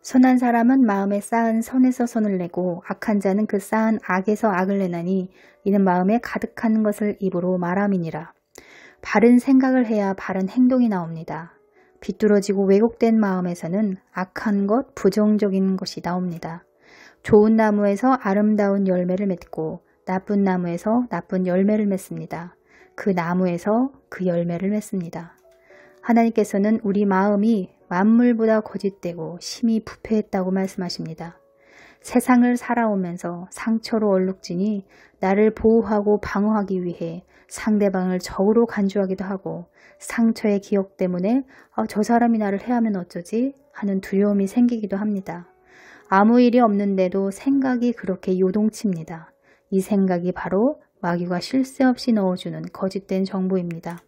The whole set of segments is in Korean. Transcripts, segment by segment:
선한 사람은 마음에 쌓은 선에서 선을 내고 악한 자는 그 쌓은 악에서 악을 내나니 이는 마음에 가득한 것을 입으로 말함이니라. 바른 생각을 해야 바른 행동이 나옵니다. 비뚤어지고 왜곡된 마음에서는 악한 것, 부정적인 것이 나옵니다. 좋은 나무에서 아름다운 열매를 맺고 나쁜 나무에서 나쁜 열매를 맺습니다. 그 나무에서 그 열매를 맺습니다. 하나님께서는 우리 마음이 만물보다 거짓되고 심히 부패했다고 말씀하십니다. 세상을 살아오면서 상처로 얼룩지니 나를 보호하고 방어하기 위해 상대방을 적으로 간주하기도 하고 상처의 기억 때문에 저 사람이 나를 해하면 어쩌지 하는 두려움이 생기기도 합니다. 아무 일이 없는데도 생각이 그렇게 요동칩니다. 이 생각이 바로 마귀가 쉴 새 없이 넣어주는 거짓된 정보입니다.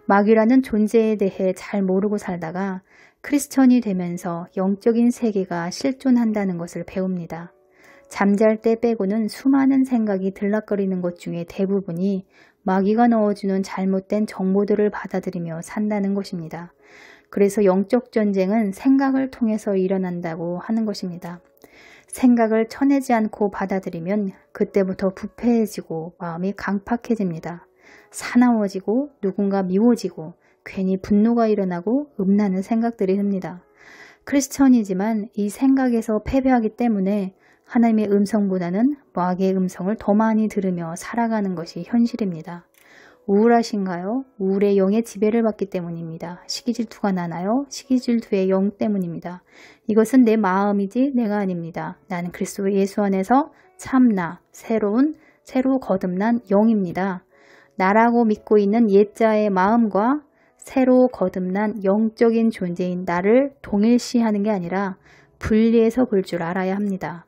마귀라는 존재에 대해 잘 모르고 살다가 크리스천이 되면서 영적인 세계가 실존한다는 것을 배웁니다. 잠잘 때 빼고는 수많은 생각이 들락거리는 것 중에 대부분이 마귀가 넣어주는 잘못된 정보들을 받아들이며 산다는 것입니다. 그래서 영적 전쟁은 생각을 통해서 일어난다고 하는 것입니다. 생각을 쳐내지 않고 받아들이면 그때부터 부패해지고 마음이 강팍해집니다. 사나워지고 누군가 미워지고 괜히 분노가 일어나고 음란한 생각들이 듭니다. 크리스천이지만 이 생각에서 패배하기 때문에 하나님의 음성보다는 마귀의 음성을 더 많이 들으며 살아가는 것이 현실입니다. 우울하신가요? 우울의 영의 지배를 받기 때문입니다. 시기질투가 나나요? 시기질투의 영 때문입니다. 이것은 내 마음이지 내가 아닙니다. 나는 그리스도 예수 안에서 참나, 새로 거듭난 영입니다. 나라고 믿고 있는 옛자의 마음과 새로 거듭난 영적인 존재인 나를 동일시하는 게 아니라 분리해서 볼 줄 알아야 합니다.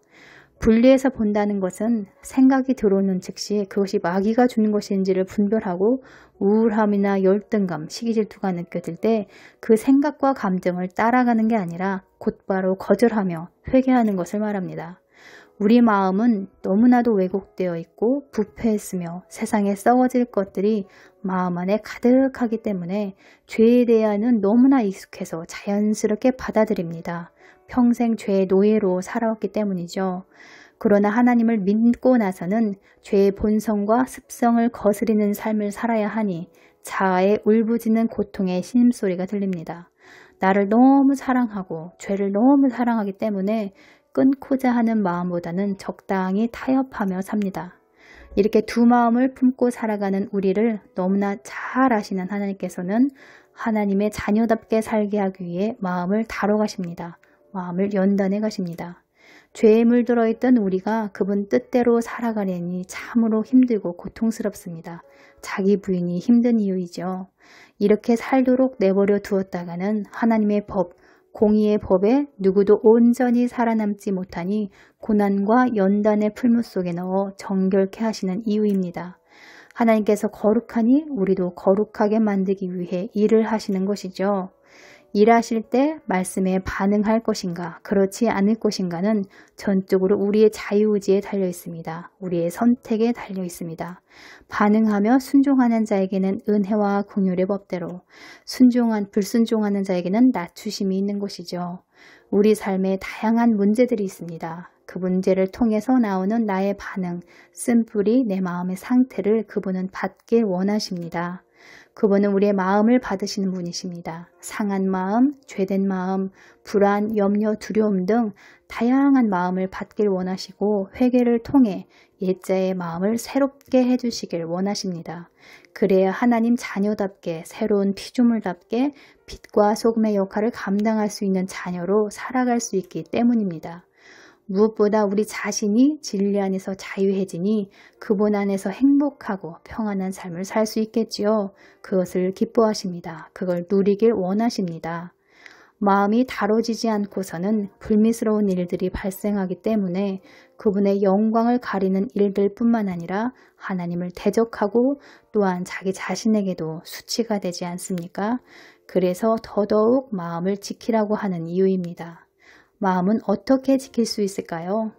분리해서 본다는 것은 생각이 들어오는 즉시 그것이 마귀가 주는 것인지를 분별하고 우울함이나 열등감, 시기질투가 느껴질 때 그 생각과 감정을 따라가는 게 아니라 곧바로 거절하며 회개하는 것을 말합니다. 우리 마음은 너무나도 왜곡되어 있고 부패했으며 세상에 썩어질 것들이 마음 안에 가득하기 때문에 죄에 대하여는 너무나 익숙해서 자연스럽게 받아들입니다. 평생 죄의 노예로 살아왔기 때문이죠. 그러나 하나님을 믿고 나서는 죄의 본성과 습성을 거스리는 삶을 살아야 하니 자아의 울부짖는 고통의 신음소리가 들립니다. 나를 너무 사랑하고 죄를 너무 사랑하기 때문에 끊고자 하는 마음보다는 적당히 타협하며 삽니다. 이렇게 두 마음을 품고 살아가는 우리를 너무나 잘 아시는 하나님께서는 하나님의 자녀답게 살게 하기 위해 마음을 다뤄가십니다. 마음을 연단해 가십니다. 죄에 물들어 있던 우리가 그분 뜻대로 살아가려니 참으로 힘들고 고통스럽습니다. 자기 부인이 힘든 이유이죠. 이렇게 살도록 내버려 두었다가는 하나님의 법, 공의의 법에 누구도 온전히 살아남지 못하니 고난과 연단의 풀무 속에 넣어 정결케 하시는 이유입니다. 하나님께서 거룩하니 우리도 거룩하게 만들기 위해 일을 하시는 것이죠. 일하실 때 말씀에 반응할 것인가 그렇지 않을 것인가는 전적으로 우리의 자유의지에 달려 있습니다. 우리의 선택에 달려 있습니다. 반응하며 순종하는 자에게는 은혜와 긍휼의 법대로 불순종하는 자에게는 낮추심이 있는 것이죠. 우리 삶에 다양한 문제들이 있습니다. 그 문제를 통해서 나오는 나의 반응, 쓴뿌리 내 마음의 상태를 그분은 받길 원하십니다. 그분은 우리의 마음을 받으시는 분이십니다. 상한 마음, 죄된 마음, 불안, 염려, 두려움 등 다양한 마음을 받길 원하시고 회개를 통해 옛자의 마음을 새롭게 해주시길 원하십니다. 그래야 하나님 자녀답게 새로운 피조물답게 빛과 소금의 역할을 감당할 수 있는 자녀로 살아갈 수 있기 때문입니다. 무엇보다 우리 자신이 진리 안에서 자유해지니 그분 안에서 행복하고 평안한 삶을 살 수 있겠지요. 그것을 기뻐하십니다. 그걸 누리길 원하십니다. 마음이 다뤄지지 않고서는 불미스러운 일들이 발생하기 때문에 그분의 영광을 가리는 일들 뿐만 아니라 하나님을 대적하고 또한 자기 자신에게도 수치가 되지 않습니까? 그래서 더더욱 마음을 지키라고 하는 이유입니다. 마음은 어떻게 지킬 수 있을까요?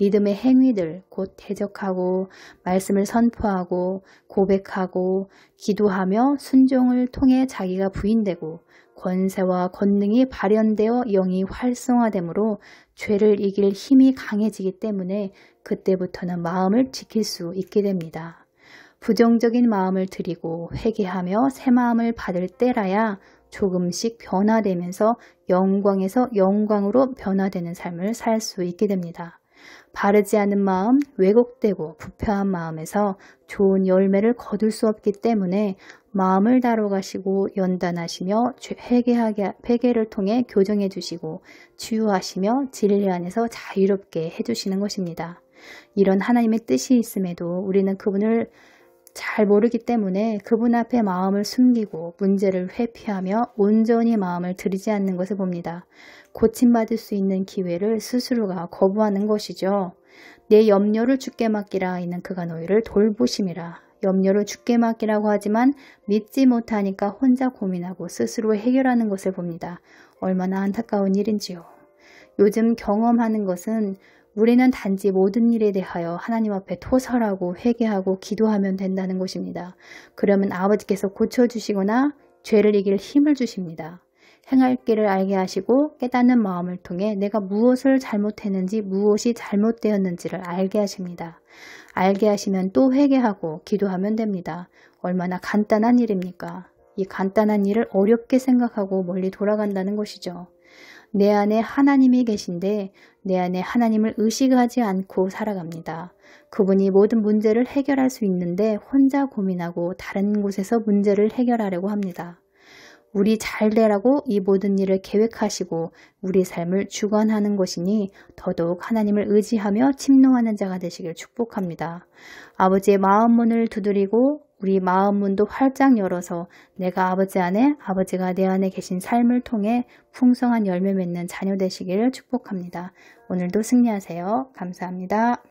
믿음의 행위들, 곧 대적하고 말씀을 선포하고 고백하고 기도하며 순종을 통해 자기가 부인되고 권세와 권능이 발현되어 영이 활성화되므로 죄를 이길 힘이 강해지기 때문에 그때부터는 마음을 지킬 수 있게 됩니다. 부정적인 마음을 들이고 회개하며 새 마음을 받을 때라야 조금씩 변화되면서 영광에서 영광으로 변화되는 삶을 살 수 있게 됩니다. 바르지 않은 마음, 왜곡되고 부패한 마음에서 좋은 열매를 거둘 수 없기 때문에 마음을 다뤄가시고 연단하시며 회개를 통해 교정해 주시고 치유하시며 진리 안에서 자유롭게 해주시는 것입니다. 이런 하나님의 뜻이 있음에도 우리는 그분을 잘 모르기 때문에 그분 앞에 마음을 숨기고 문제를 회피하며 온전히 마음을 들이지 않는 것을 봅니다. 고침받을 수 있는 기회를 스스로가 거부하는 것이죠. 내 염려를 주께 맡기라. 이는 그가 너희를 돌보심이라. 염려를 주께 맡기라고 하지만 믿지 못하니까 혼자 고민하고 스스로 해결하는 것을 봅니다. 얼마나 안타까운 일인지요. 요즘 경험하는 것은 우리는 단지 모든 일에 대하여 하나님 앞에 토설하고 회개하고 기도하면 된다는 것입니다. 그러면 아버지께서 고쳐주시거나 죄를 이길 힘을 주십니다. 행할 길을 알게 하시고 깨닫는 마음을 통해 내가 무엇을 잘못했는지 무엇이 잘못되었는지를 알게 하십니다. 알게 하시면 또 회개하고 기도하면 됩니다. 얼마나 간단한 일입니까? 이 간단한 일을 어렵게 생각하고 멀리 돌아간다는 것이죠. 내 안에 하나님이 계신데 내 안에 하나님을 의식하지 않고 살아갑니다. 그분이 모든 문제를 해결할 수 있는데 혼자 고민하고 다른 곳에서 문제를 해결하려고 합니다. 우리 잘 되라고 이 모든 일을 계획하시고 우리 삶을 주관하는 것이니 더더욱 하나님을 의지하며 침노하는 자가 되시길 축복합니다. 아버지의 마음 문을 두드리고 우리 마음 문도 활짝 열어서 내가 아버지 안에 아버지가 내 안에 계신 삶을 통해 풍성한 열매 맺는 자녀 되시기를 축복합니다. 오늘도 승리하세요. 감사합니다.